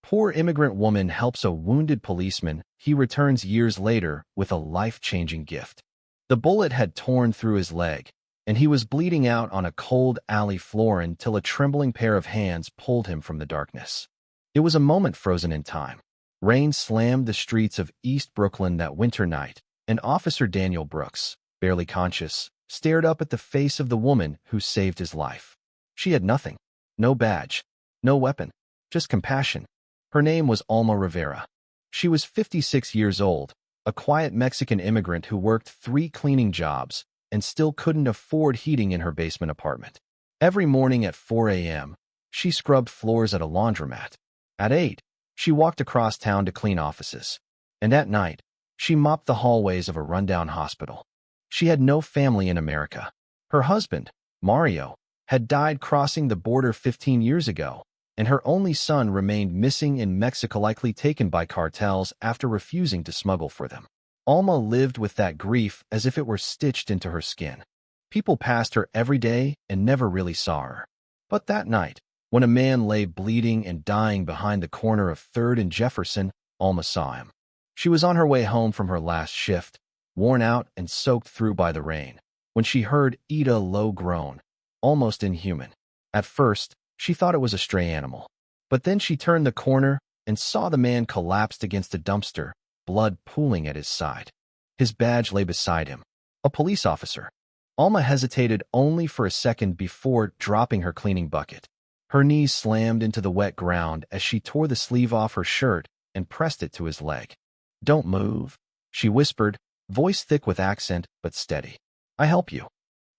Poor immigrant woman helps a wounded policeman. He returns years later with a life-changing gift. The bullet had torn through his leg, and he was bleeding out on a cold alley floor until a trembling pair of hands pulled him from the darkness. It was a moment frozen in time. Rain slammed the streets of East Brooklyn that winter night, and Officer Daniel Brooks, barely conscious, stared up at the face of the woman who saved his life. She had nothing. No badge. No weapon. Just compassion. Her name was Alma Rivera. She was 56 years old, a quiet Mexican immigrant who worked 3 cleaning jobs and still couldn't afford heating in her basement apartment. Every morning at 4 a.m., she scrubbed floors at a laundromat. At 8, she walked across town to clean offices. And at night, she mopped the hallways of a rundown hospital. She had no family in America. Her husband, Mario, had died crossing the border 15 years ago, and her only son remained missing in Mexico, likely taken by cartels after refusing to smuggle for them. Alma lived with that grief as if it were stitched into her skin. People passed her every day and never really saw her. But that night, when a man lay bleeding and dying behind the corner of 3rd and Jefferson, Alma saw him. She was on her way home from her last shift, worn out and soaked through by the rain, when she heard Ida low groan, almost inhuman. At first, she thought it was a stray animal. But then she turned the corner and saw the man collapsed against a dumpster, blood pooling at his side. His badge lay beside him. A police officer. Alma hesitated only for a second before dropping her cleaning bucket. Her knees slammed into the wet ground as she tore the sleeve off her shirt and pressed it to his leg. "Don't move," she whispered, voice thick with accent but steady. "I help you."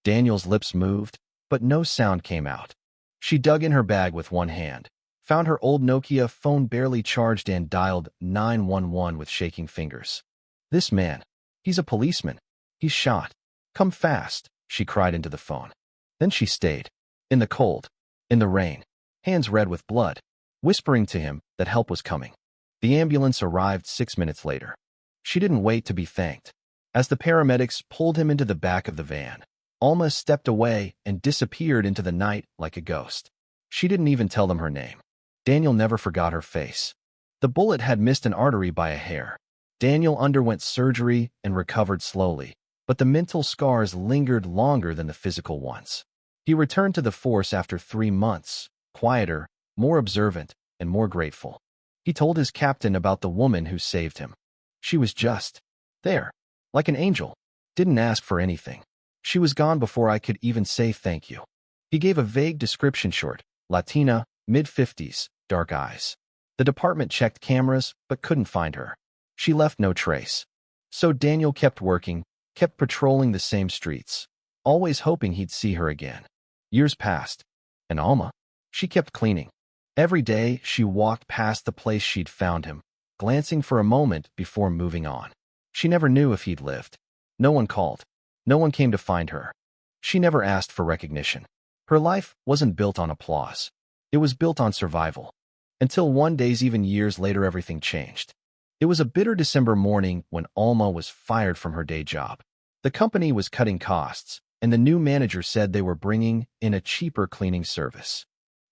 Daniel's lips moved, but no sound came out. She dug in her bag with one hand, found her old Nokia phone barely charged and dialed 911 with shaking fingers. "This man, he's a policeman. He's shot. Come fast," she cried into the phone. Then she stayed, in the cold, in the rain, hands red with blood, whispering to him that help was coming. The ambulance arrived 6 minutes later. She didn't wait to be thanked. As the paramedics pulled him into the back of the van, Alma stepped away and disappeared into the night like a ghost. She didn't even tell them her name. Daniel never forgot her face. The bullet had missed an artery by a hair. Daniel underwent surgery and recovered slowly, but the mental scars lingered longer than the physical ones. He returned to the force after 3 months, quieter, more observant, and more grateful. He told his captain about the woman who saved him. She was just there, like an angel, didn't ask for anything. She was gone before I could even say thank you. He gave a vague description: short, Latina, mid-50s, dark eyes. The department checked cameras but couldn't find her. She left no trace. So Daniel kept working, kept patrolling the same streets, always hoping he'd see her again. Years passed, and Alma, she kept cleaning. Every day she walked past the place she'd found him, glancing for a moment before moving on. She never knew if he'd lived. No one called. No one came to find her. She never asked for recognition. Her life wasn't built on applause. It was built on survival. Until one day, even years later, everything changed. It was a bitter December morning when Alma was fired from her day job. The company was cutting costs, and the new manager said they were bringing in a cheaper cleaning service.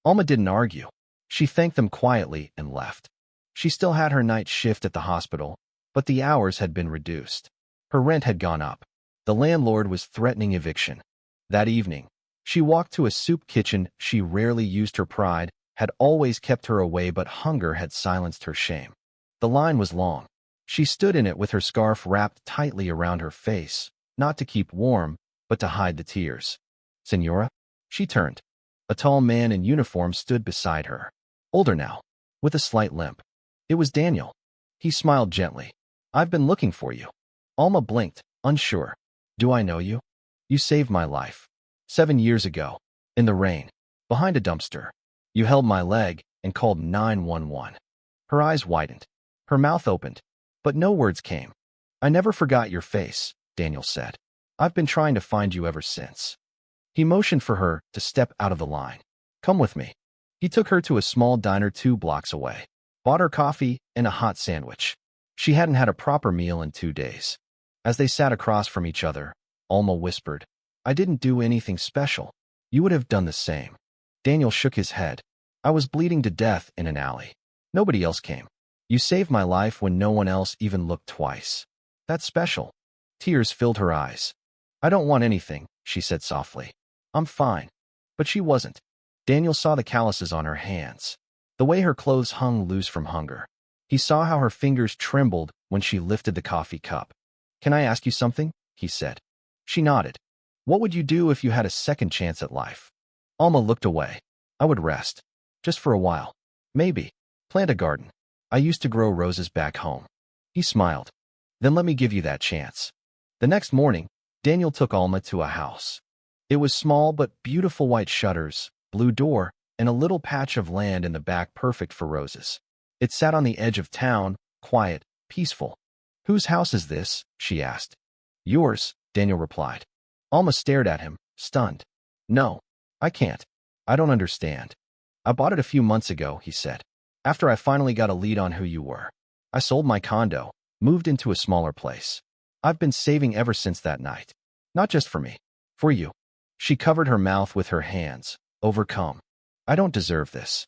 Alma didn't argue. She thanked them quietly and left. She still had her night shift at the hospital, but the hours had been reduced. Her rent had gone up. The landlord was threatening eviction. That evening, she walked to a soup kitchen. She rarely used her pride, had always kept her away, but hunger had silenced her shame. The line was long. She stood in it with her scarf wrapped tightly around her face, not to keep warm, but to hide the tears. "Senora?" She turned. A tall man in uniform stood beside her. Older now, with a slight limp. It was Daniel. He smiled gently. "I've been looking for you." Alma blinked, unsure. "Do I know you?" "You saved my life. 7 years ago, in the rain, behind a dumpster. You held my leg and called 911. Her eyes widened. Her mouth opened, but no words came. "I never forgot your face," Daniel said. "I've been trying to find you ever since." He motioned for her to step out of the line. "Come with me." He took her to a small diner 2 blocks away, bought her coffee and a hot sandwich. She hadn't had a proper meal in 2 days. As they sat across from each other, Alma whispered, "I didn't do anything special. You would have done the same." Daniel shook his head. "I was bleeding to death in an alley. Nobody else came. You saved my life when no one else even looked twice. That's special. Tears filled her eyes. I don't want anything, she said softly. I'm fine. But she wasn't. Daniel saw the calluses on her hands, the way her clothes hung loose from hunger. He saw how her fingers trembled when she lifted the coffee cup. Can I ask you something? He said. She nodded. What would you do if you had a second chance at life? Alma looked away. I would rest. Just for a while. Maybe. Plant a garden. I used to grow roses back home. He smiled. Then let me give you that chance. The next morning, Daniel took Alma to a house. It was small but beautiful, white shutters, blue door, and a little patch of land in the back perfect for roses. It sat on the edge of town, quiet, peaceful. Whose house is this? She asked. Yours, Daniel replied. Alma stared at him, stunned. No, I can't. I don't understand. I bought it a few months ago, he said. After I finally got a lead on who you were. I sold my condo, moved into a smaller place. I've been saving ever since that night. Not just for me. For you. She covered her mouth with her hands, overcome. I don't deserve this.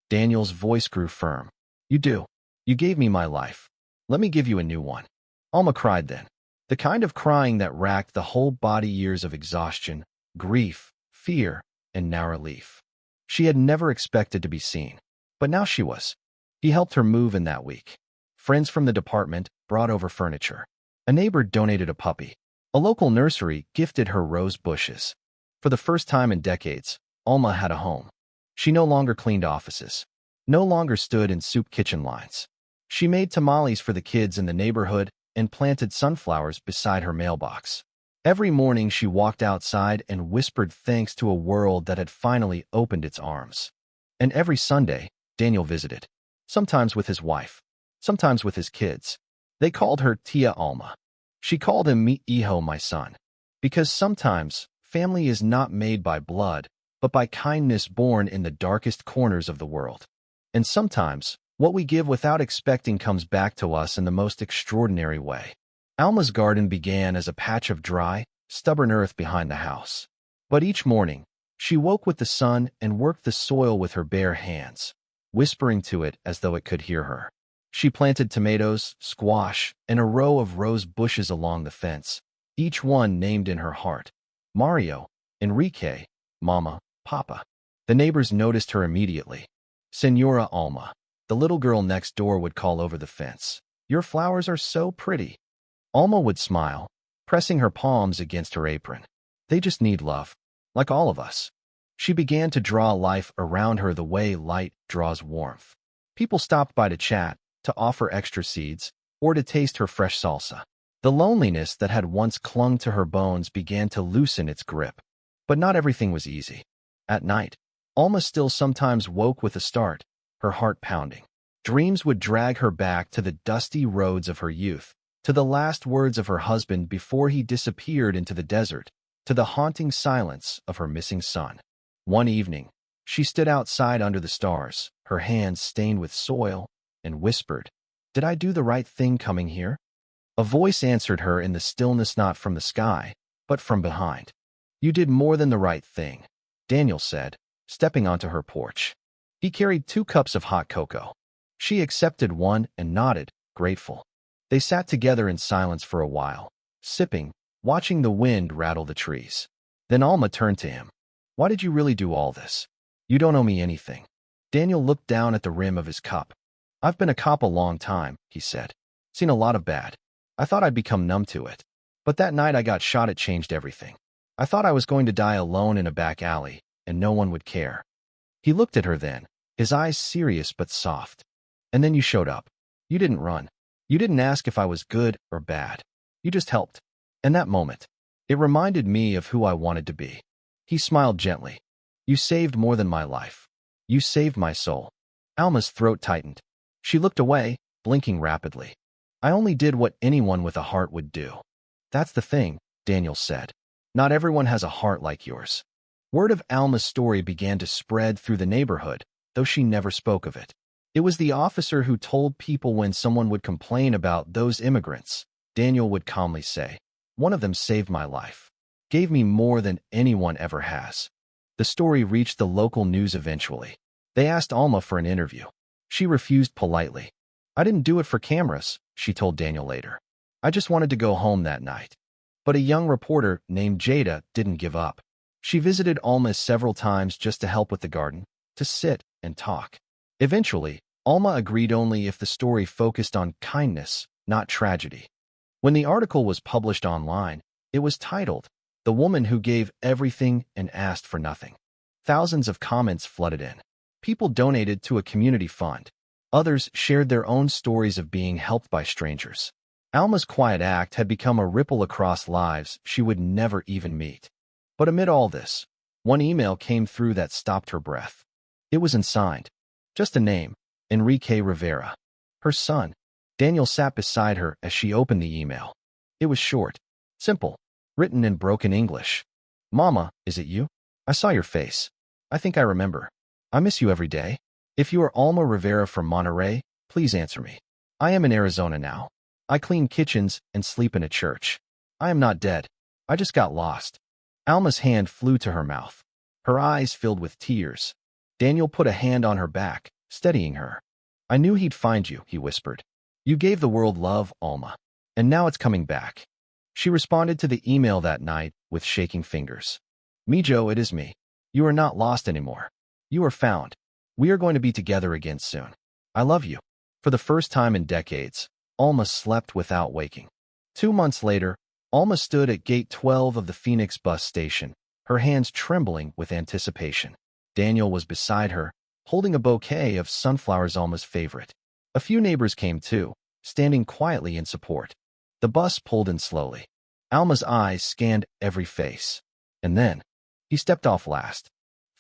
Daniel's voice grew firm. You do. You gave me my life. Let me give you a new one. Alma cried then. The kind of crying that racked the whole body, years of exhaustion, grief, fear, and now relief. She had never expected to be seen. But now she was. He helped her move in that week. Friends from the department brought over furniture. A neighbor donated a puppy. A local nursery gifted her rose bushes. For the first time in decades, Alma had a home. She no longer cleaned offices. No longer stood in soup kitchen lines. She made tamales for the kids in the neighborhood and planted sunflowers beside her mailbox. Every morning she walked outside and whispered thanks to a world that had finally opened its arms. And every Sunday, Daniel visited. Sometimes with his wife. Sometimes with his kids. They called her Tia Alma. She called him Mi Hijo, my son. Because sometimes, family is not made by blood, but by kindness born in the darkest corners of the world. And sometimes, what we give without expecting comes back to us in the most extraordinary way. Alma's garden began as a patch of dry, stubborn earth behind the house. But each morning, she woke with the sun and worked the soil with her bare hands, whispering to it as though it could hear her. She planted tomatoes, squash, and a row of rose bushes along the fence, each one named in her heart. Mario, Enrique, Mama, Papa. The neighbors noticed her immediately. Senora Alma. The little girl next door would call over the fence. Your flowers are so pretty. Alma would smile, pressing her palms against her apron. They just need love, like all of us. She began to draw life around her the way light draws warmth. People stopped by to chat, to offer extra seeds, or to taste her fresh salsa. The loneliness that had once clung to her bones began to loosen its grip. But not everything was easy. At night, Alma still sometimes woke with a start, her heart pounding. Dreams would drag her back to the dusty roads of her youth, to the last words of her husband before he disappeared into the desert, to the haunting silence of her missing son. One evening, she stood outside under the stars, her hands stained with soil, and whispered, "Did I do the right thing coming here?" A voice answered her in the stillness, not from the sky, but from behind. "You did more than the right thing," Daniel said, stepping onto her porch. He carried 2 cups of hot cocoa. She accepted one and nodded, grateful. They sat together in silence for a while, sipping, watching the wind rattle the trees. Then Alma turned to him. "Why did you really do all this? You don't owe me anything." Daniel looked down at the rim of his cup. "I've been a cop a long time," he said. "Seen a lot of bad. I thought I'd become numb to it. But that night I got shot, it changed everything. I thought I was going to die alone in a back alley, and no one would care." He looked at her then, his eyes serious but soft. "And then you showed up. You didn't run. You didn't ask if I was good or bad. You just helped. And that moment, it reminded me of who I wanted to be." He smiled gently. "You saved more than my life. You saved my soul." Alma's throat tightened. She looked away, blinking rapidly. "I only did what anyone with a heart would do." "That's the thing," Daniel said. "Not everyone has a heart like yours." Word of Alma's story began to spread through the neighborhood, though she never spoke of it. It was the officer who told people when someone would complain about those immigrants. Daniel would calmly say, "One of them saved my life. Gave me more than anyone ever has." The story reached the local news eventually. They asked Alma for an interview. She refused politely. I didn't do it for cameras, she told Daniel later. I just wanted to go home that night. But a young reporter named Jada didn't give up. She visited Alma several times just to help with the garden, to sit and talk. Eventually, Alma agreed only if the story focused on kindness, not tragedy. When the article was published online, it was titled, "The Woman Who Gave Everything and Asked for Nothing." Thousands of comments flooded in. People donated to a community fund. Others shared their own stories of being helped by strangers. Alma's quiet act had become a ripple across lives she would never even meet. But amid all this, one email came through that stopped her breath. It was unsigned. Just a name, Enrique Rivera. Her son. Daniel sat beside her as she opened the email. It was short, simple, written in broken English. "Mama, is it you? I saw your face. I think I remember. I miss you every day. If you are Alma Rivera from Monterey, please answer me. I am in Arizona now. I clean kitchens and sleep in a church. I am not dead. I just got lost." Alma's hand flew to her mouth. Her eyes filled with tears. Daniel put a hand on her back, steadying her. "I knew he'd find you," he whispered. "You gave the world love, Alma. And now it's coming back." She responded to the email that night with shaking fingers. "Mijo, it is me. You are not lost anymore. You are found. We are going to be together again soon. I love you." For the first time in decades, Alma slept without waking. 2 months later, Alma stood at Gate 12 of the Phoenix bus station, her hands trembling with anticipation. Daniel was beside her, holding a bouquet of sunflowers, Alma's favorite. A few neighbors came too, standing quietly in support. The bus pulled in slowly. Alma's eyes scanned every face. And then, he stepped off last.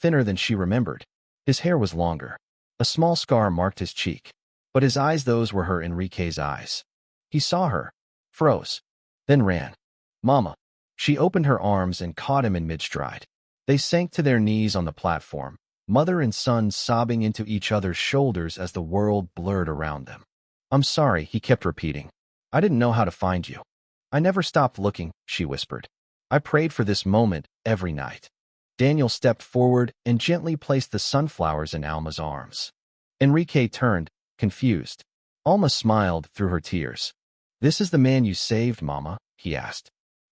Thinner than she remembered. His hair was longer. A small scar marked his cheek. But his eyes, those were her Enrique's eyes. He saw her, froze, then ran. "Mama." She opened her arms and caught him in mid-stride. They sank to their knees on the platform, mother and son sobbing into each other's shoulders as the world blurred around them. "I'm sorry," he kept repeating. "I didn't know how to find you. I never stopped looking," she whispered. "I prayed for this moment every night." Daniel stepped forward and gently placed the sunflowers in Alma's arms. Enrique turned, confused. Alma smiled through her tears. "This is the man you saved, Mama?" he asked.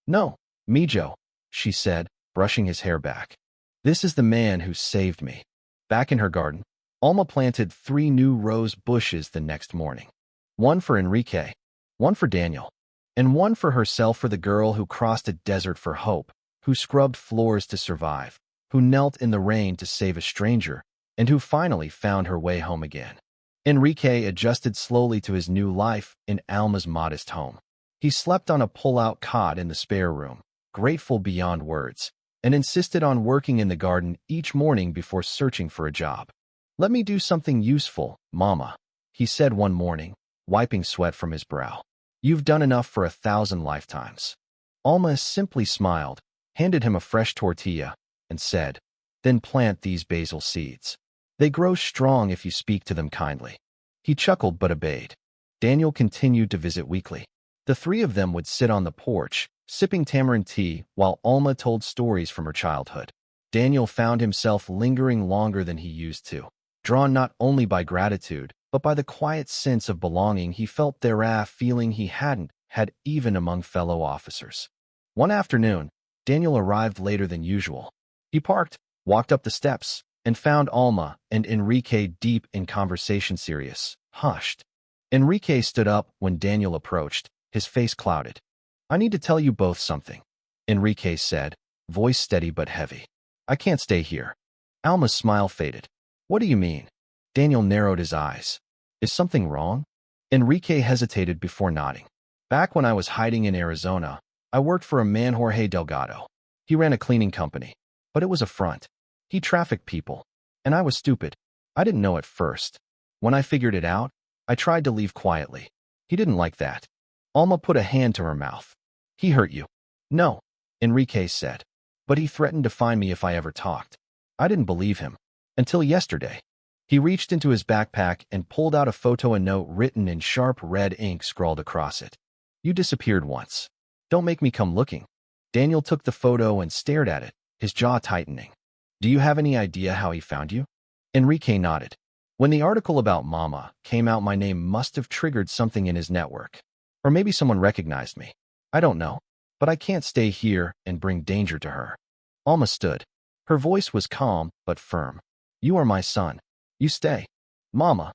"No, Mijo," she said, brushing his hair back. "This is the man who saved me." Back in her garden, Alma planted 3 new rose bushes the next morning. One for Enrique, one for Daniel, and one for herself, for the girl who crossed a desert for hope, who scrubbed floors to survive, who knelt in the rain to save a stranger, and who finally found her way home again. Enrique adjusted slowly to his new life in Alma's modest home. He slept on a pull-out cot in the spare room, grateful beyond words, and insisted on working in the garden each morning before searching for a job. "Let me do something useful, Mama," he said one morning, wiping sweat from his brow. "You've done enough for 1,000 lifetimes." Alma simply smiled, handed him a fresh tortilla, and said, "Then plant these basil seeds. They grow strong if you speak to them kindly." He chuckled but obeyed. Daniel continued to visit weekly. The 3 of them would sit on the porch, sipping tamarind tea while Alma told stories from her childhood. Daniel found himself lingering longer than he used to, drawn not only by gratitude, but by the quiet sense of belonging he felt there, a feeling he hadn't had even among fellow officers. One afternoon, Daniel arrived later than usual. He parked, walked up the steps, and found Alma and Enrique deep in conversation, serious, hushed. Enrique stood up when Daniel approached, his face clouded. "I need to tell you both something," Enrique said, voice steady but heavy. "I can't stay here." Alma's smile faded. "What do you mean?" Daniel narrowed his eyes. "Is something wrong?" Enrique hesitated before nodding. "Back when I was hiding in Arizona, I worked for a man, Jorge Delgado. He ran a cleaning company, but it was a front. He trafficked people, and I was stupid. I didn't know at first. When I figured it out, I tried to leave quietly. He didn't like that." Alma put a hand to her mouth. "He hurt you?" "No," Enrique said. "But he threatened to find me if I ever talked. I didn't believe him. Until yesterday." He reached into his backpack and pulled out a photo, a note written in sharp red ink scrawled across it. "You disappeared once. Don't make me come looking." Daniel took the photo and stared at it, his jaw tightening. "Do you have any idea how he found you?" Enrique nodded. When the article about Mama came out, my name must have triggered something in his network. Or maybe someone recognized me. I don't know. But I can't stay here and bring danger to her. Alma stood. Her voice was calm but firm. You are my son. You stay. Mama.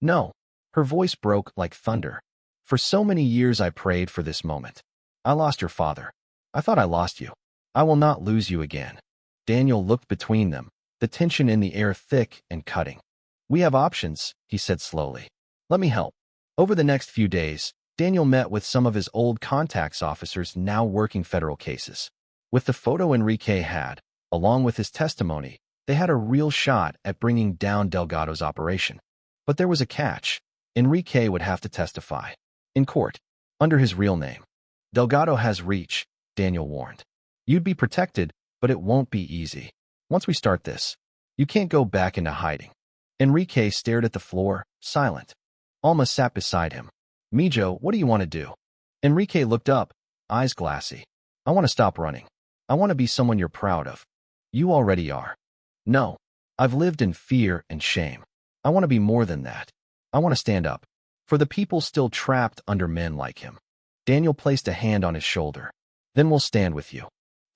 No. Her voice broke like thunder. For so many years I prayed for this moment. I lost your father. I thought I lost you. I will not lose you again. Daniel looked between them, the tension in the air thick and cutting. We have options, he said slowly. Let me help. Over the next few days, Daniel met with some of his old contacts officers now working federal cases. With the photo Enrique had, along with his testimony, they had a real shot at bringing down Delgado's operation. But there was a catch. Enrique would have to testify. In court. Under his real name. Delgado has reach, Daniel warned. You'd be protected, but it won't be easy. Once we start this, you can't go back into hiding. Enrique stared at the floor, silent. Alma sat beside him. Mijo, what do you want to do? Enrique looked up, eyes glassy. I want to stop running. I want to be someone you're proud of. You already are. No. I've lived in fear and shame. I want to be more than that. I want to stand up. For the people still trapped under men like him. Daniel placed a hand on his shoulder. Then we'll stand with you.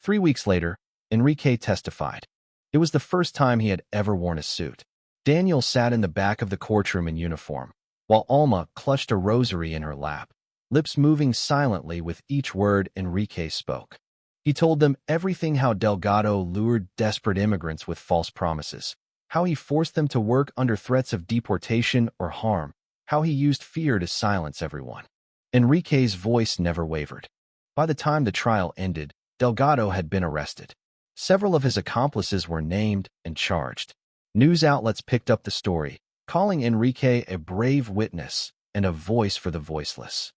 3 weeks later, Enrique testified. It was the first time he had ever worn a suit. Daniel sat in the back of the courtroom in uniform, while Alma clutched a rosary in her lap, lips moving silently with each word Enrique spoke. He told them everything: how Delgado lured desperate immigrants with false promises, how he forced them to work under threats of deportation or harm, how he used fear to silence everyone. Enrique's voice never wavered. By the time the trial ended, Delgado had been arrested. Several of his accomplices were named and charged. News outlets picked up the story, calling Enrique a brave witness and a voice for the voiceless.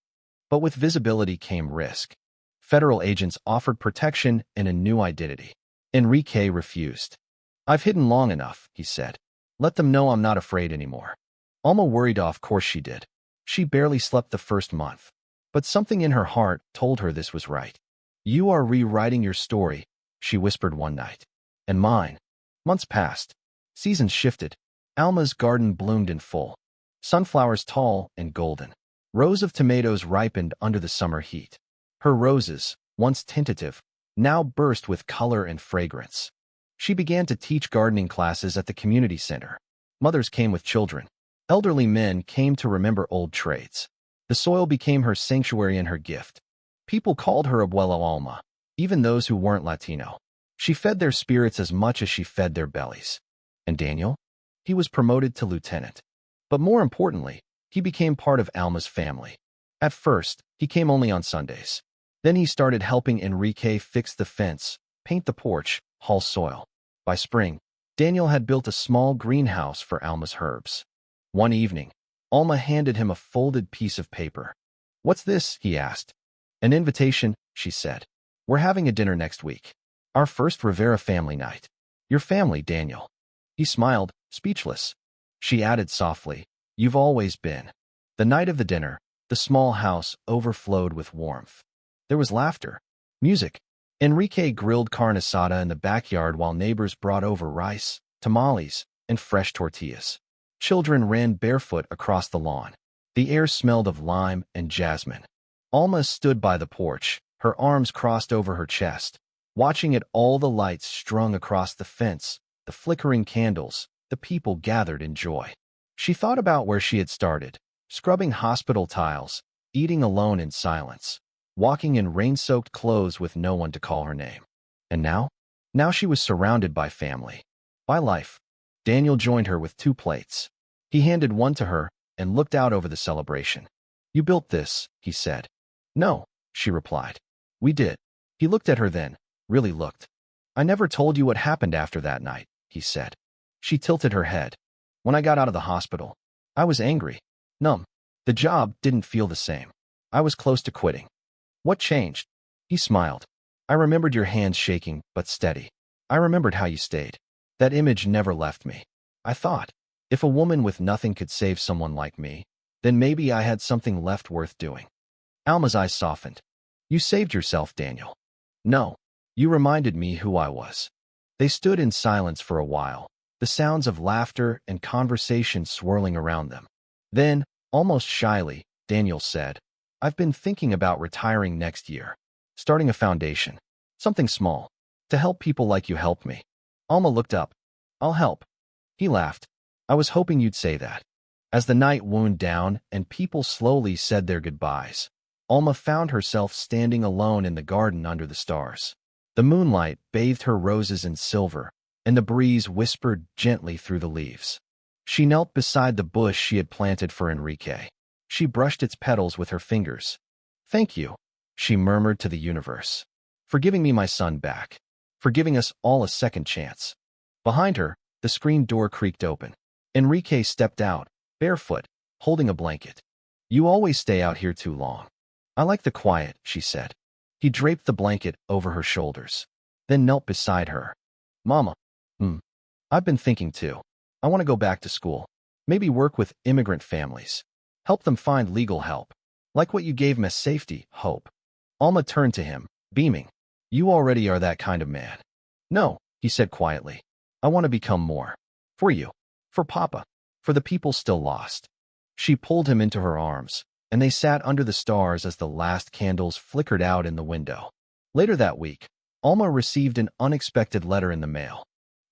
But with visibility came risk. Federal agents offered protection and a new identity. Enrique refused. I've hidden long enough, he said. Let them know I'm not afraid anymore. Alma worried. Of course she did. She barely slept the first month. But something in her heart told her this was right. You are rewriting your story, she whispered one night. And mine. Months passed. Seasons shifted. Alma's garden bloomed in full. Sunflowers tall and golden. Rows of tomatoes ripened under the summer heat. Her roses, once tentative, now burst with color and fragrance. She began to teach gardening classes at the community center. Mothers came with children. Elderly men came to remember old trades. The soil became her sanctuary and her gift. People called her Abuela Alma, even those who weren't Latino. She fed their spirits as much as she fed their bellies. And Daniel? He was promoted to lieutenant. But more importantly, he became part of Alma's family. At first, he came only on Sundays. Then he started helping Enrique fix the fence, paint the porch, haul soil. By spring, Daniel had built a small greenhouse for Alma's herbs. One evening, Alma handed him a folded piece of paper. What's this? He asked. An invitation, she said. We're having a dinner next week. Our first Rivera family night. Your family, Daniel. He smiled, speechless. She added softly, You've always been. The night of the dinner, the small house overflowed with warmth. There was laughter, music. Enrique grilled carne asada in the backyard while neighbors brought over rice, tamales, and fresh tortillas. Children ran barefoot across the lawn. The air smelled of lime and jasmine. Alma stood by the porch, her arms crossed over her chest, watching at all the lights strung across the fence, the flickering candles, the people gathered in joy. She thought about where she had started, scrubbing hospital tiles, eating alone in silence, walking in rain-soaked clothes with no one to call her name. And now? Now she was surrounded by family, by life. Daniel joined her with 2 plates. He handed one to her and looked out over the celebration. You built this, he said. No, she replied. We did. He looked at her then, really looked. I never told you what happened after that night, he said. She tilted her head. When I got out of the hospital, I was angry, numb. The job didn't feel the same. I was close to quitting. What changed? He smiled. I remembered your hands shaking, but steady. I remembered how you stayed. That image never left me. I thought, if a woman with nothing could save someone like me, then maybe I had something left worth doing. Alma's eyes softened. You saved yourself, Daniel. No, you reminded me who I was. They stood in silence for a while, the sounds of laughter and conversation swirling around them. Then, almost shyly, Daniel said, "I've been thinking about retiring next year, starting a foundation, something small, to help people like you helped me." Alma looked up. "I'll help." He laughed. "I was hoping you'd say that." As the night wound down and people slowly said their goodbyes, Alma found herself standing alone in the garden under the stars. The moonlight bathed her roses in silver, and the breeze whispered gently through the leaves. She knelt beside the bush she had planted for Enrique. She brushed its petals with her fingers. "Thank you," she murmured to the universe, "for giving me my son back, for giving us all a second chance." Behind her, the screen door creaked open. Enrique stepped out, barefoot, holding a blanket. "You always stay out here too long." "I like the quiet," she said. He draped the blanket over her shoulders, then knelt beside her. "Mama, I've been thinking too. I want to go back to school. Maybe work with immigrant families. Help them find legal help. Like what you gave them as safety, hope." Alma turned to him, beaming. "You already are that kind of man." "No," he said quietly. "I want to become more. For you. For Papa. For the people still lost." She pulled him into her arms, and they sat under the stars as the last candles flickered out in the window. Later that week, Alma received an unexpected letter in the mail.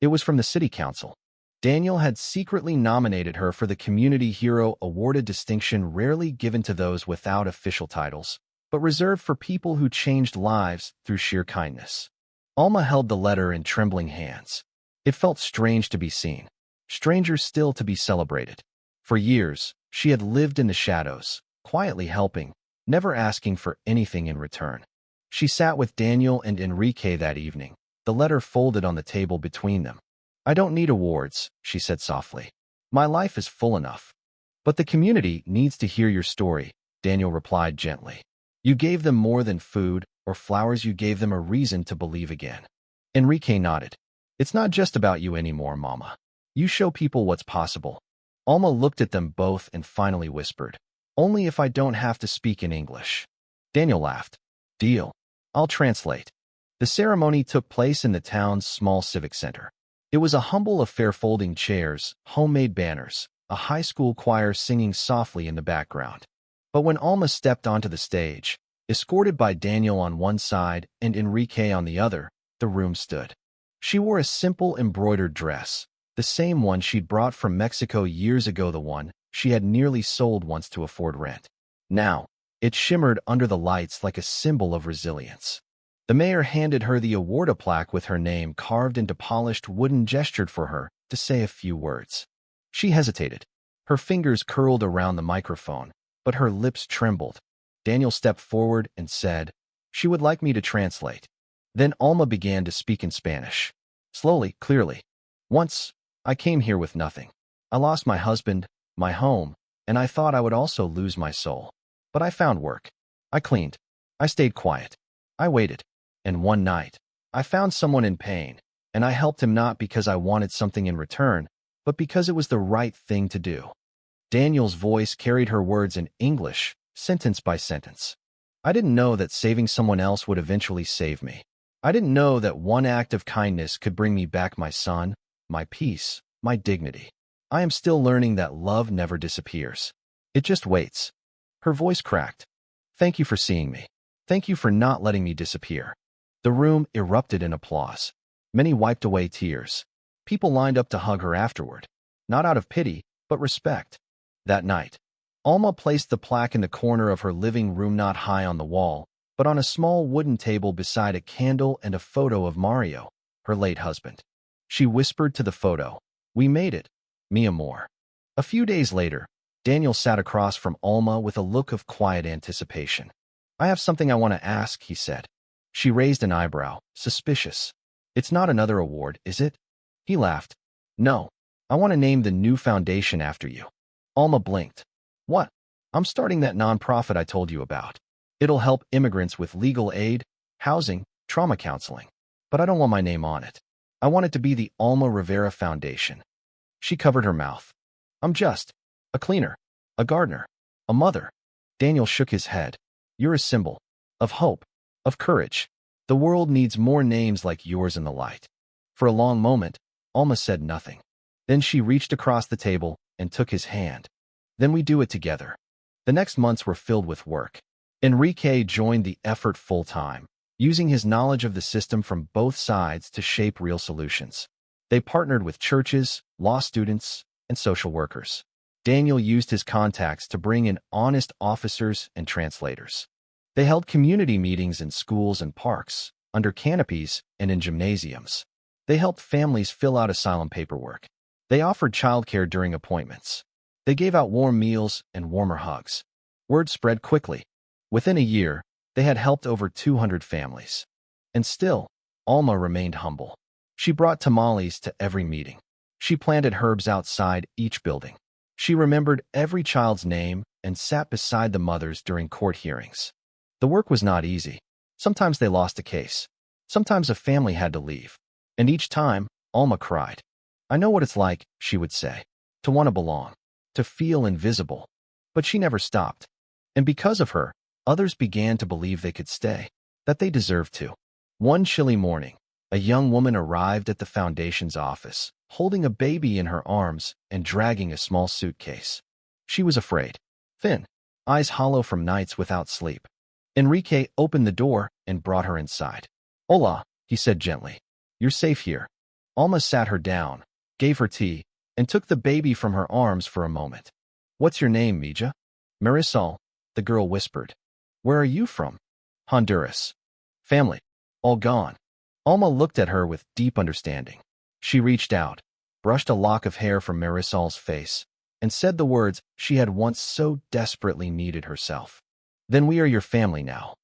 It was from the city council. Daniel had secretly nominated her for the Community Hero Award, a distinction rarely given to those without official titles, but reserved for people who changed lives through sheer kindness. Alma held the letter in trembling hands. It felt strange to be seen, stranger still to be celebrated. For years, she had lived in the shadows, quietly helping, never asking for anything in return. She sat with Daniel and Enrique that evening, the letter folded on the table between them. "I don't need awards," she said softly. "My life is full enough." "But the community needs to hear your story," Daniel replied gently. "You gave them more than food or flowers, you gave them a reason to believe again." Enrique nodded. "It's not just about you anymore, Mama. You show people what's possible." Alma looked at them both and finally whispered, "Only if I don't have to speak in English." Daniel laughed. "Deal. I'll translate." The ceremony took place in the town's small civic center. It was a humble affair, folding chairs, homemade banners, a high school choir singing softly in the background. But when Alma stepped onto the stage, escorted by Daniel on one side and Enrique on the other, the room stood. She wore a simple embroidered dress, the same one she'd brought from Mexico years ago, the one she had nearly sold once to afford rent. Now, it shimmered under the lights like a symbol of resilience. The mayor handed her the award, a plaque with her name carved into polished wooden, gestured for her to say a few words. She hesitated. Her fingers curled around the microphone, but her lips trembled. Daniel stepped forward and said, "She would like me to translate." Then Alma began to speak in Spanish. Slowly, clearly. "Once, I came here with nothing. I lost my husband, my home, and I thought I would also lose my soul. But I found work. I cleaned. I stayed quiet. I waited. And one night, I found someone in pain, and I helped him, not because I wanted something in return, but because it was the right thing to do." Daniel's voice carried her words in English, sentence by sentence. "I didn't know that saving someone else would eventually save me. I didn't know that one act of kindness could bring me back my son, my peace, my dignity. I am still learning that love never disappears. It just waits." Her voice cracked. "Thank you for seeing me. Thank you for not letting me disappear." The room erupted in applause. Many wiped away tears. People lined up to hug her afterward, not out of pity, but respect. That night, Alma placed the plaque in the corner of her living room, not high on the wall, but on a small wooden table beside a candle and a photo of Mario, her late husband. She whispered to the photo, "We made it, mi amor." A few days later, Daniel sat across from Alma with a look of quiet anticipation. "I have something I want to ask," he said. She raised an eyebrow, suspicious. "It's not another award, is it?" He laughed. "No. I want to name the new foundation after you." Alma blinked. "What?" "I'm starting that nonprofit I told you about. It'll help immigrants with legal aid, housing, trauma counseling. But I don't want my name on it. I want it to be the Alma Rivera Foundation." She covered her mouth. "I'm just a cleaner, a gardener, a mother." Daniel shook his head. "You're a symbol of hope, of courage. The world needs more names like yours in the light." For a long moment, Alma said nothing. Then she reached across the table and took his hand. Then we do it together. The next months were filled with work. Enrique joined the effort full-time, using his knowledge of the system from both sides to shape real solutions. They partnered with churches, law students, and social workers. Daniel used his contacts to bring in honest officers and translators. They held community meetings in schools and parks, under canopies and in gymnasiums. They helped families fill out asylum paperwork. They offered childcare during appointments. They gave out warm meals and warmer hugs. Word spread quickly. Within a year, they had helped over 200 families. And still, Alma remained humble. She brought tamales to every meeting. She planted herbs outside each building. She remembered every child's name and sat beside the mothers during court hearings. The work was not easy. Sometimes they lost a case. Sometimes a family had to leave. And each time, Alma cried. "I know what it's like," she would say, "to want to belong, to feel invisible." But she never stopped. And because of her, others began to believe they could stay, that they deserved to. One chilly morning, a young woman arrived at the foundation's office, holding a baby in her arms and dragging a small suitcase. She was afraid, thin, eyes hollow from nights without sleep. Enrique opened the door and brought her inside. "Hola," he said gently. "You're safe here." Alma sat her down, gave her tea, and took the baby from her arms for a moment. "What's your name, Mija?" "Marisol," the girl whispered. "Where are you from?" "Honduras." "Family?" "All gone." Alma looked at her with deep understanding. She reached out, brushed a lock of hair from Marisol's face, and said the words she had once so desperately needed herself. "Then we are your family now."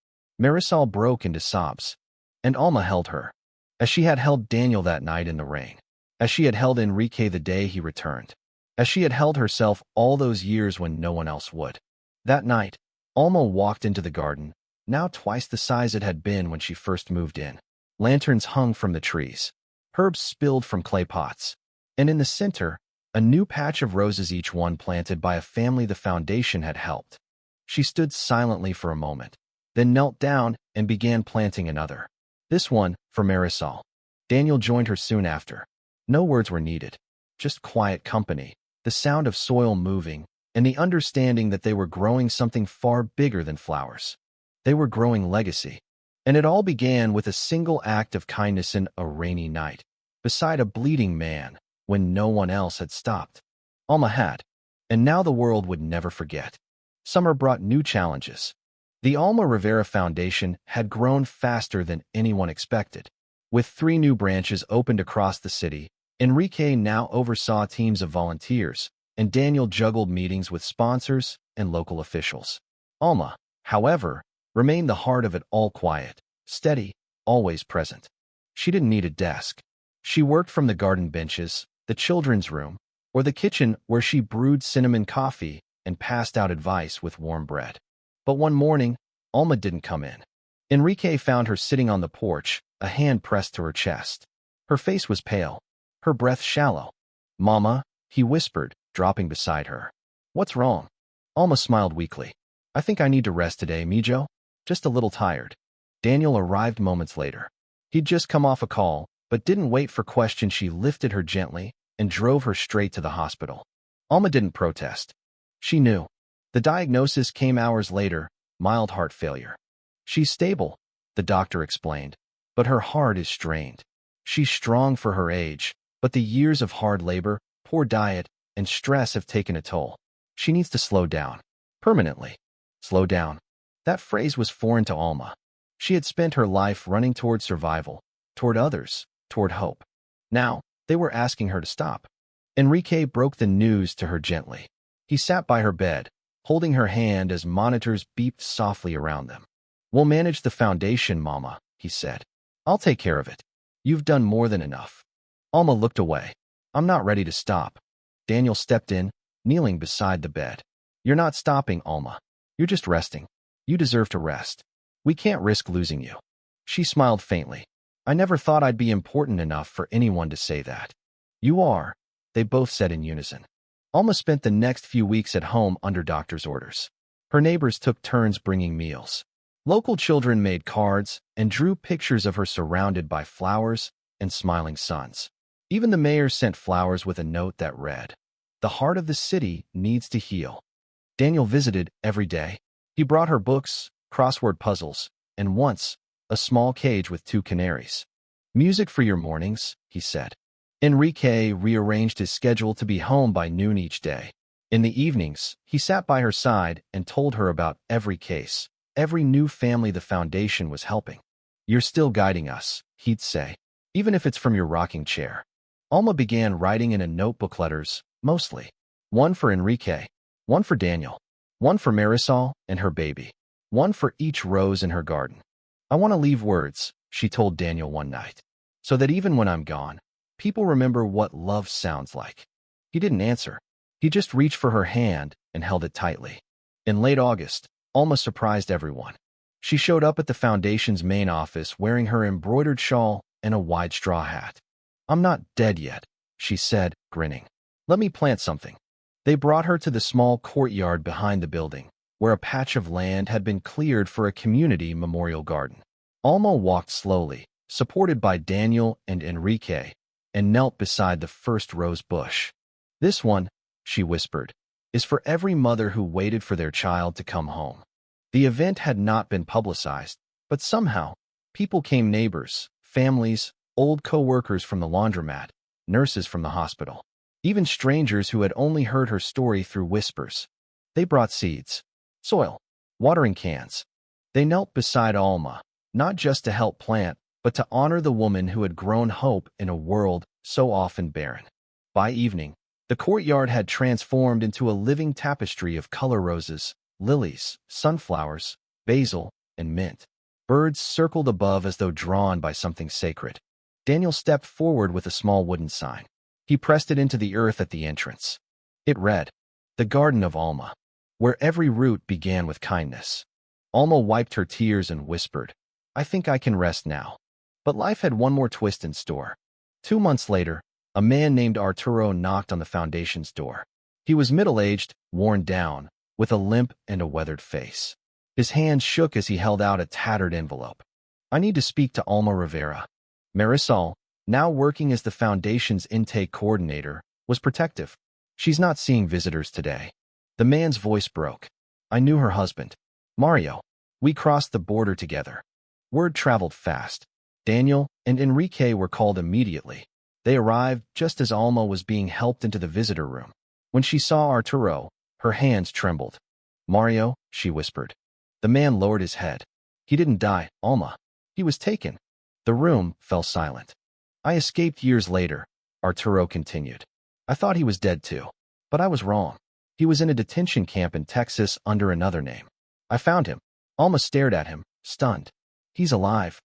Marisol broke into sobs, and Alma held her, as she had held Daniel that night in the rain, as she had held Enrique the day he returned, as she had held herself all those years when no one else would. That night, Alma walked into the garden, now twice the size it had been when she first moved in. Lanterns hung from the trees. Herbs spilled from clay pots. And in the center, a new patch of roses, each one planted by a family the foundation had helped. She stood silently for a moment, then knelt down and began planting another. This one for Marisol. Daniel joined her soon after. No words were needed, just quiet company, the sound of soil moving, and the understanding that they were growing something far bigger than flowers. They were growing legacy. And it all began with a single act of kindness in a rainy night, beside a bleeding man, when no one else had stopped. Alma had, and now the world would never forget. Summer brought new challenges. The Alma Rivera Foundation had grown faster than anyone expected. With 3 new branches opened across the city, Enrique now oversaw teams of volunteers, and Daniel juggled meetings with sponsors and local officials. Alma, however, remained the heart of it all, quiet, steady, always present. She didn't need a desk. She worked from the garden benches, the children's room, or the kitchen where she brewed cinnamon coffee and passed out advice with warm bread. But one morning, Alma didn't come in. Enrique found her sitting on the porch, a hand pressed to her chest. Her face was pale, her breath shallow. "Mama," he whispered, dropping beside her. "What's wrong?" Alma smiled weakly. "I think I need to rest today, Mijo. Just a little tired." Daniel arrived moments later. He'd just come off a call, but didn't wait for questions. She lifted her gently and drove her straight to the hospital. Alma didn't protest. She knew. The diagnosis came hours later, mild heart failure. "She's stable," the doctor explained, "but her heart is strained. She's strong for her age, but the years of hard labor, poor diet, and stress have taken a toll. She needs to slow down. Permanently. Slow down." That phrase was foreign to Alma. She had spent her life running toward survival, toward others, toward hope. Now, they were asking her to stop. Enrique broke the news to her gently. He sat by her bed, holding her hand as monitors beeped softly around them. "We'll manage the foundation, Mama," he said. "I'll take care of it. You've done more than enough." Alma looked away. "I'm not ready to stop." Daniel stepped in, kneeling beside the bed. "You're not stopping, Alma. You're just resting. You deserve to rest. We can't risk losing you." She smiled faintly. "I never thought I'd be important enough for anyone to say that." "You are," they both said in unison. Alma spent the next few weeks at home under doctor's orders. Her neighbors took turns bringing meals. Local children made cards and drew pictures of her surrounded by flowers and smiling suns. Even the mayor sent flowers with a note that read, "The heart of the city needs to heal." Daniel visited every day. He brought her books, crossword puzzles, and once, a small cage with 2 canaries. "Music for your mornings," he said. Enrique rearranged his schedule to be home by noon each day. In the evenings, he sat by her side and told her about every case, every new family the foundation was helping. "You're still guiding us," he'd say, "even if it's from your rocking chair." Alma began writing in a notebook letters, mostly. One for Enrique, one for Daniel, one for Marisol and her baby, one for each rose in her garden. "I want to leave words," she told Daniel one night, "so that even when I'm gone, people remember what love sounds like." He didn't answer. He just reached for her hand and held it tightly. In late August, Alma surprised everyone. She showed up at the foundation's main office wearing her embroidered shawl and a wide straw hat. "I'm not dead yet," she said, grinning. "Let me plant something." They brought her to the small courtyard behind the building, where a patch of land had been cleared for a community memorial garden. Alma walked slowly, supported by Daniel and Enrique, and knelt beside the first rose bush. "This one," she whispered, "is for every mother who waited for their child to come home." The event had not been publicized, but somehow, people came: neighbors, families, old co-workers from the laundromat, nurses from the hospital, even strangers who had only heard her story through whispers. They brought seeds, soil, watering cans. They knelt beside Alma, not just to help plant, but to honor the woman who had grown hope in a world so often barren. By evening, the courtyard had transformed into a living tapestry of color: roses, lilies, sunflowers, basil, and mint. Birds circled above as though drawn by something sacred. Daniel stepped forward with a small wooden sign. He pressed it into the earth at the entrance. It read, "The Garden of Alma, where every root began with kindness." Alma wiped her tears and whispered, "I think I can rest now." But life had one more twist in store. 2 months later, a man named Arturo knocked on the foundation's door. He was middle-aged, worn down, with a limp and a weathered face. His hand shook as he held out a tattered envelope. "I need to speak to Alma Rivera." Marisol, now working as the foundation's intake coordinator, was protective. "She's not seeing visitors today." The man's voice broke. "I knew her husband, Mario. We crossed the border together." Word traveled fast. Daniel and Enrique were called immediately. They arrived just as Alma was being helped into the visitor room. When she saw Arturo, her hands trembled. "Mario," she whispered. The man lowered his head. "He didn't die, Alma. He was taken." The room fell silent. "I escaped years later," Arturo continued. "I thought he was dead too. But I was wrong. He was in a detention camp in Texas under another name. I found him." Alma stared at him, stunned. "He's alive."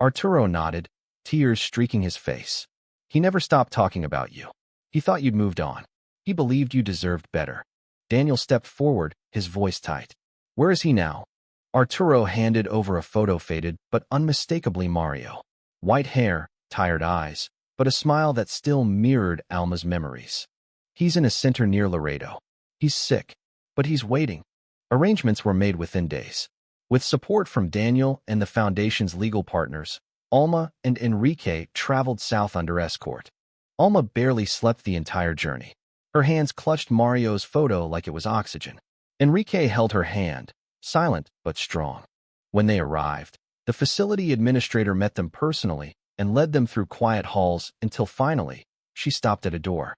Arturo nodded, tears streaking his face. "He never stopped talking about you. He thought you'd moved on. He believed you deserved better." Daniel stepped forward, his voice tight. "Where is he now?" Arturo handed over a photo: faded but unmistakably Mario. White hair, tired eyes, but a smile that still mirrored Alma's memories. "He's in a center near Laredo. He's sick, but he's waiting." Arrangements were made within days. With support from Daniel and the foundation's legal partners, Alma and Enrique traveled south under escort. Alma barely slept the entire journey. Her hands clutched Mario's photo like it was oxygen. Enrique held her hand, silent but strong. When they arrived, the facility administrator met them personally and led them through quiet halls until finally, she stopped at a door.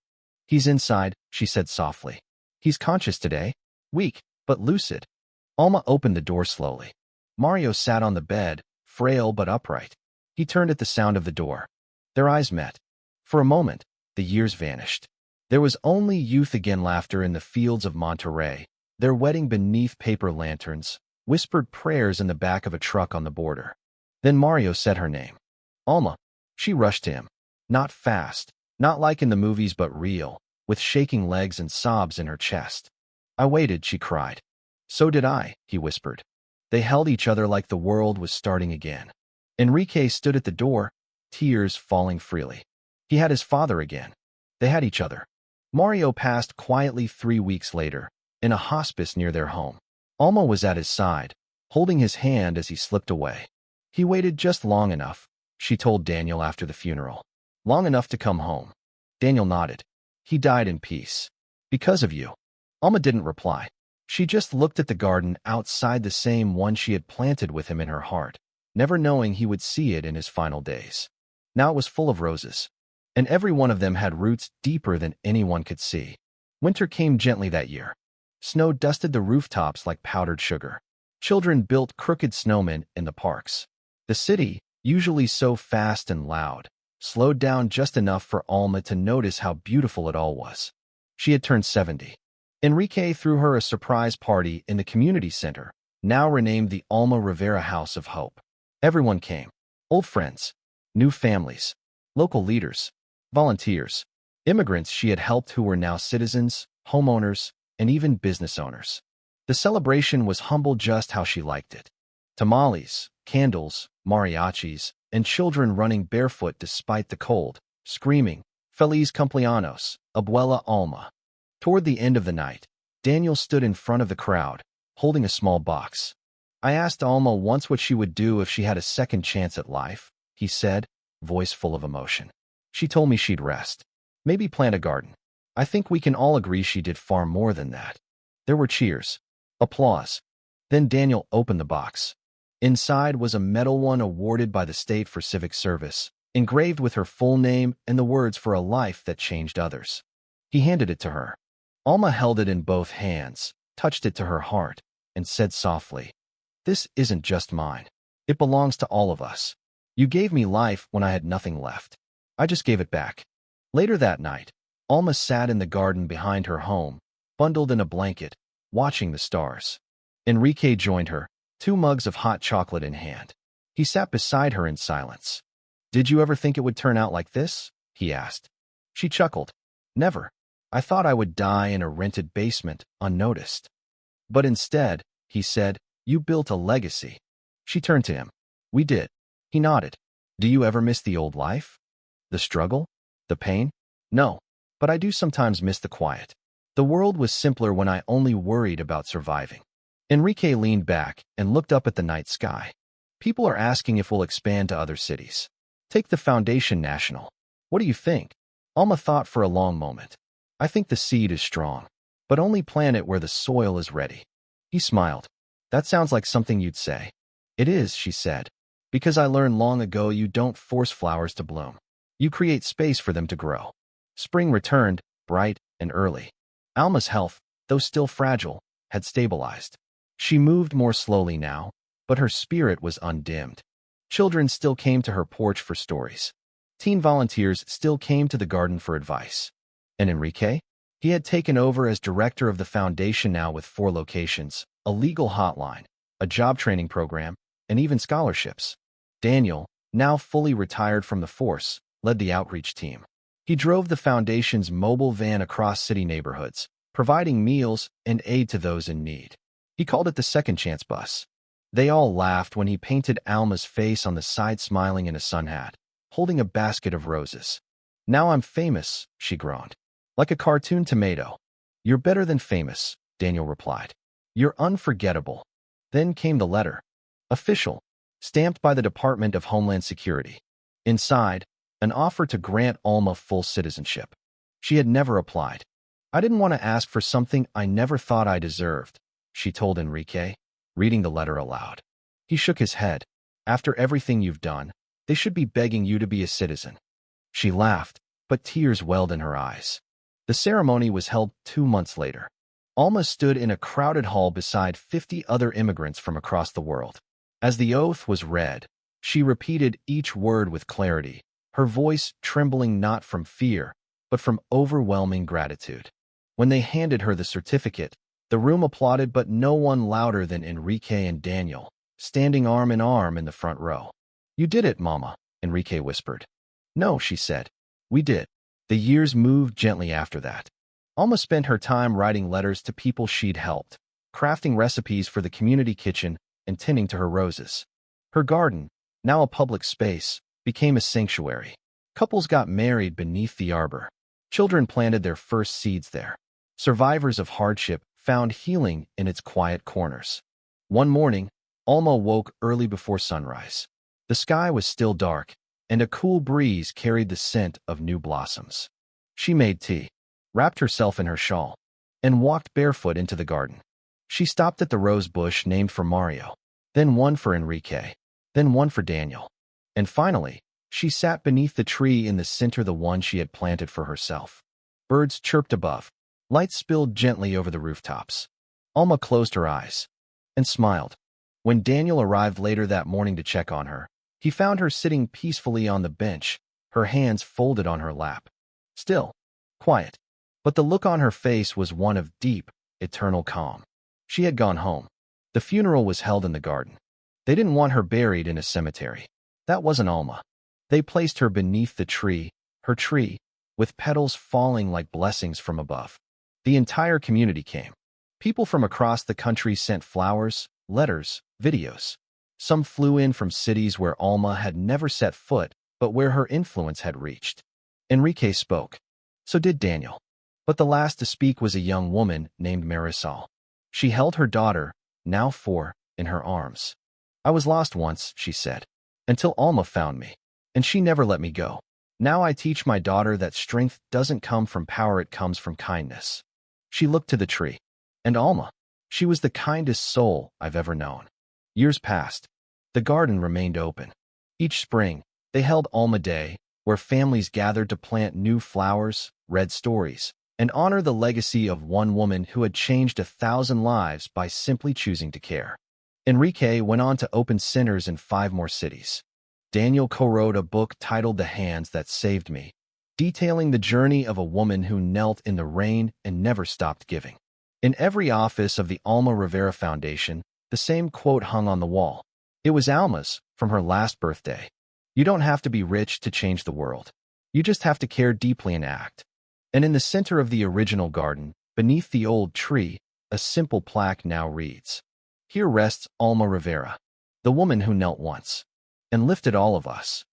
"He's inside," she said softly. "He's conscious today, weak, but lucid." Alma opened the door slowly. Mario sat on the bed, frail but upright. He turned at the sound of the door. Their eyes met. For a moment, the years vanished. There was only youth again: laughter in the fields of Monterey, their wedding beneath paper lanterns, whispered prayers in the back of a truck on the border. Then Mario said her name. "Alma." She rushed to him. Not fast, not like in the movies, but real, with shaking legs and sobs in her chest. "I waited," she cried. "So did I," he whispered. They held each other like the world was starting again. Enrique stood at the door, tears falling freely. He had his father again. They had each other. Mario passed quietly 3 weeks later, in a hospice near their home. Alma was at his side, holding his hand as he slipped away. "He waited just long enough," she told Daniel after the funeral. Long enough to come home. Daniel nodded. He died in peace. Because of you. Alma didn't reply. She just looked at the garden outside, the same one she had planted with him in her heart, never knowing he would see it in his final days. Now it was full of roses, and every one of them had roots deeper than anyone could see. Winter came gently that year. Snow dusted the rooftops like powdered sugar. Children built crooked snowmen in the parks. The city, usually so fast and loud, slowed down just enough for Alma to notice how beautiful it all was. She had turned 70. Enrique threw her a surprise party in the community center, now renamed the Alma Rivera House of Hope. Everyone came. Old friends, new families, local leaders, volunteers, immigrants she had helped who were now citizens, homeowners, and even business owners. The celebration was humble, just how she liked it. Tamales, candles, mariachis, and children running barefoot despite the cold, screaming, "Feliz cumpleaños, Abuela Alma." Toward the end of the night, Daniel stood in front of the crowd, holding a small box. "I asked Alma once what she would do if she had a second chance at life," he said, voice full of emotion. "She told me she'd rest. Maybe plant a garden. I think we can all agree she did far more than that." There were cheers. Applause. Then Daniel opened the box. Inside was a medal, one awarded by the state for civic service, engraved with her full name and the words "for a life that changed others." He handed it to her. Alma held it in both hands, touched it to her heart, and said softly, "This isn't just mine. It belongs to all of us. You gave me life when I had nothing left. I just gave it back." Later that night, Alma sat in the garden behind her home, bundled in a blanket, watching the stars. Enrique joined her, 2 mugs of hot chocolate in hand. He sat beside her in silence. "Did you ever think it would turn out like this?" he asked. She chuckled. "Never. I thought I would die in a rented basement, unnoticed." "But instead," he said, "you built a legacy." She turned to him. "We did." He nodded. "Do you ever miss the old life? The struggle? The pain?" "No. But I do sometimes miss the quiet. The world was simpler when I only worried about surviving." Enrique leaned back and looked up at the night sky. "People are asking if we'll expand to other cities. Take the Foundation National. What do you think?" Alma thought for a long moment. "I think the seed is strong, but only plant it where the soil is ready." He smiled. "That sounds like something you'd say." "It is," she said, "because I learned long ago you don't force flowers to bloom. You create space for them to grow." Spring returned, bright and early. Alma's health, though still fragile, had stabilized. She moved more slowly now, but her spirit was undimmed. Children still came to her porch for stories. Teen volunteers still came to the garden for advice. And Enrique? He had taken over as director of the foundation, now with 4 locations, a legal hotline, a job training program, and even scholarships. Daniel, now fully retired from the force, led the outreach team. He drove the foundation's mobile van across city neighborhoods, providing meals and aid to those in need. He called it the Second Chance Bus. They all laughed when he painted Alma's face on the side, smiling in a sun hat, holding a basket of roses. "Now I'm famous," she groaned. "Like a cartoon tomato." "You're better than famous," Daniel replied. "You're unforgettable." Then came the letter. Official. Stamped by the Department of Homeland Security. Inside, an offer to grant Alma full citizenship. She had never applied. "I didn't want to ask for something I never thought I deserved," she told Enrique, reading the letter aloud. He shook his head. "After everything you've done, they should be begging you to be a citizen." She laughed, but tears welled in her eyes. The ceremony was held 2 months later. Alma stood in a crowded hall beside 50 other immigrants from across the world. As the oath was read, she repeated each word with clarity, her voice trembling not from fear, but from overwhelming gratitude. When they handed her the certificate, the room applauded, but no one louder than Enrique and Daniel, standing arm in arm in the front row. "You did it, Mama," Enrique whispered. "No," she said. "We did." The years moved gently after that. Alma spent her time writing letters to people she'd helped, crafting recipes for the community kitchen, and tending to her roses. Her garden, now a public space, became a sanctuary. Couples got married beneath the arbor. Children planted their first seeds there. Survivors of hardship found healing in its quiet corners. One morning, Alma woke early before sunrise. The sky was still dark, and a cool breeze carried the scent of new blossoms. She made tea, wrapped herself in her shawl, and walked barefoot into the garden. She stopped at the rose bush named for Mario, then one for Enrique, then one for Daniel. And finally, she sat beneath the tree in the center, the one she had planted for herself. Birds chirped above. Lights spilled gently over the rooftops. Alma closed her eyes and smiled. When Daniel arrived later that morning to check on her, he found her sitting peacefully on the bench, her hands folded on her lap. Still, quiet. But the look on her face was one of deep, eternal calm. She had gone home. The funeral was held in the garden. They didn't want her buried in a cemetery. That wasn't Alma. They placed her beneath the tree, her tree, with petals falling like blessings from above. The entire community came. People from across the country sent flowers, letters, videos. Some flew in from cities where Alma had never set foot, but where her influence had reached. Enrique spoke. So did Daniel. But the last to speak was a young woman named Marisol. She held her daughter, now 4, in her arms. I was lost once, she said, until Alma found me, and she never let me go. Now I teach my daughter that strength doesn't come from power, it comes from kindness. She looked to the tree. And Alma, she was the kindest soul I've ever known. Years passed. The garden remained open. Each spring, they held Alma Day, where families gathered to plant new flowers, read stories, and honor the legacy of one woman who had changed 1,000 lives by simply choosing to care. Enrique went on to open centers in 5 more cities. Daniel co-wrote a book titled The Hands That Saved Me, detailing the journey of a woman who knelt in the rain and never stopped giving. In every office of the Alma Rivera Foundation, the same quote hung on the wall. It was Alma's, from her last birthday. You don't have to be rich to change the world. You just have to care deeply and act. And in the center of the original garden, beneath the old tree, a simple plaque now reads, "Here rests Alma Rivera, the woman who knelt once and lifted all of us."